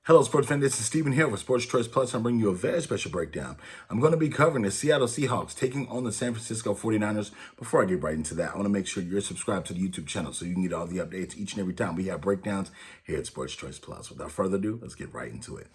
Hello, sports fan. This is Steven here with Sports Choice Plus. I'm bringing you a very special breakdown. I'm going to be covering the Seattle Seahawks taking on the San Francisco 49ers. Before I get right into that, I want to make sure you're subscribed to the YouTube channel so you can get all the updates each and every time we have breakdowns here at Sports Choice Plus. Without further ado, let's get right into it.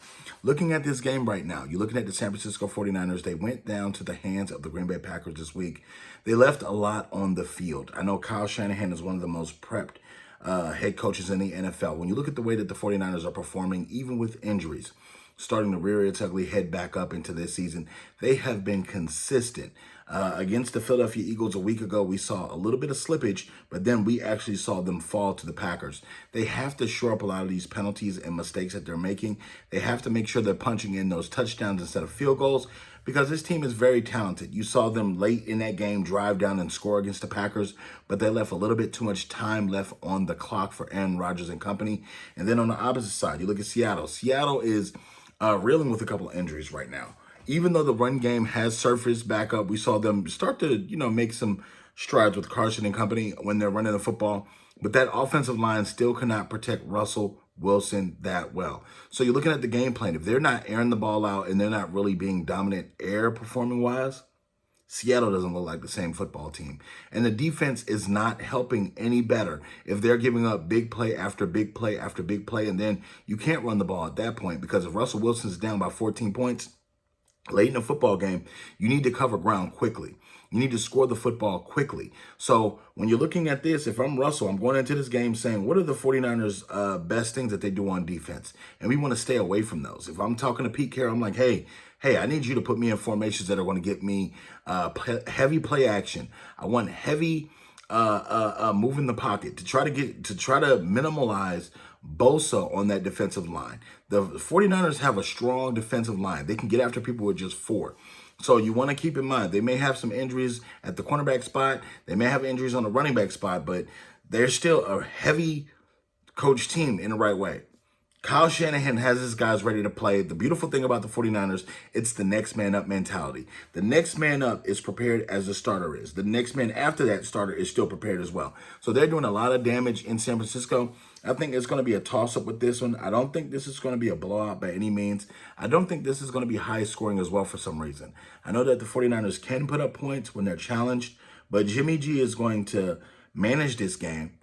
Looking at this game right now, you're looking at the San Francisco 49ers. They went down to the hands of the Green Bay Packers this week. They left a lot on the field. I know Kyle Shanahan is one of the most prepped head coaches in the NFL. When you look at the way that the 49ers are performing, even with injuries, starting to rear its ugly head back up into this season, they have been consistent. Against the Philadelphia Eagles a week ago, we saw a little bit of slippage, but then we actually saw them fall to the Packers. They have to shore up a lot of these penalties and mistakes that they're making. They have to make sure they're punching in those touchdowns instead of field goals, because this team is very talented. You saw them late in that game drive down and score against the Packers, but they left a little bit too much time left on the clock for Aaron Rodgers and company. And then on the opposite side, you look at Seattle. Seattle is reeling with a couple of injuries right now. Even though the run game has surfaced back up, we saw them start to, make some strides with Carson and company when they're running the football. But that offensive line still cannot protect Russell Wilson that well. So you're looking at the game plan. If they're not airing the ball out and they're not really being dominant air performing wise, Seattle doesn't look like the same football team. And the defense is not helping any better if they're giving up big play after big play after big play. And then you can't run the ball at that point, because if Russell Wilson's down by 14 points late in a football game, you need to cover ground quickly. You need to score the football quickly. So when you're looking at this, if I'm Russell, I'm going into this game saying, what are the 49ers' best things that they do on defense? And we want to stay away from those. If I'm talking to Pete Carroll, I'm like, hey, I need you to put me in formations that are going to get me heavy play action. I want heavy move in the pocket to try to minimize Bosa on that defensive line. The 49ers have a strong defensive line. They can get after people with just four. So you want to keep in mind, they may have some injuries at the cornerback spot. They may have injuries on the running back spot, but they're still a heavy coach team in the right way. Kyle Shanahan has his guys ready to play. The beautiful thing about the 49ers, it's the next man up mentality. The next man up is prepared as the starter is. The next man after that starter is still prepared as well. So they're doing a lot of damage in San Francisco. I think it's going to be a toss-up with this one. I don't think this is going to be a blowout by any means. I don't think this is going to be high scoring as well for some reason. I know that the 49ers can put up points when they're challenged, but Jimmy G is going to manage this game.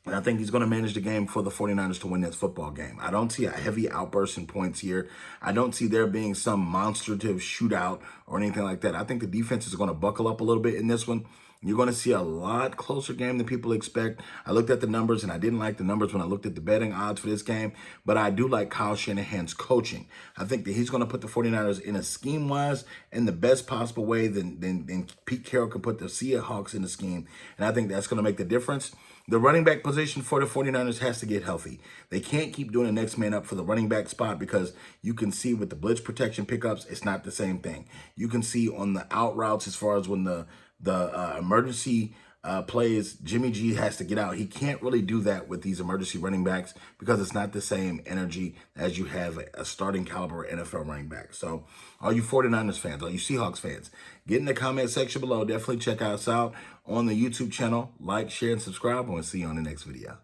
And I think he's going to manage the game for the 49ers to win this football game. I don't see a heavy outburst in points here. I don't see there being some monstrative shootout or anything like that. I think the defense is going to buckle up a little bit in this one. You're going to see a lot closer game than people expect. I looked at the numbers, and I didn't like the numbers when I looked at the betting odds for this game, but I do like Kyle Shanahan's coaching. I think that he's going to put the 49ers in a scheme-wise in the best possible way than Pete Carroll can put the Seahawks in the scheme, and I think that's going to make the difference. The running back position for the 49ers has to get healthy. They can't keep doing the next man up for the running back spot, because you can see with the blitz protection pickups, it's not the same thing. You can see on the out routes, as far as when the emergency plays, Jimmy G has to get out. He can't really do that with these emergency running backs, because it's not the same energy as you have a starting caliber NFL running back. So all you 49ers fans, all you Seahawks fans, get in the comment section below. Definitely check us out on the YouTube channel. Like, share, and subscribe, and we'll see you on the next video.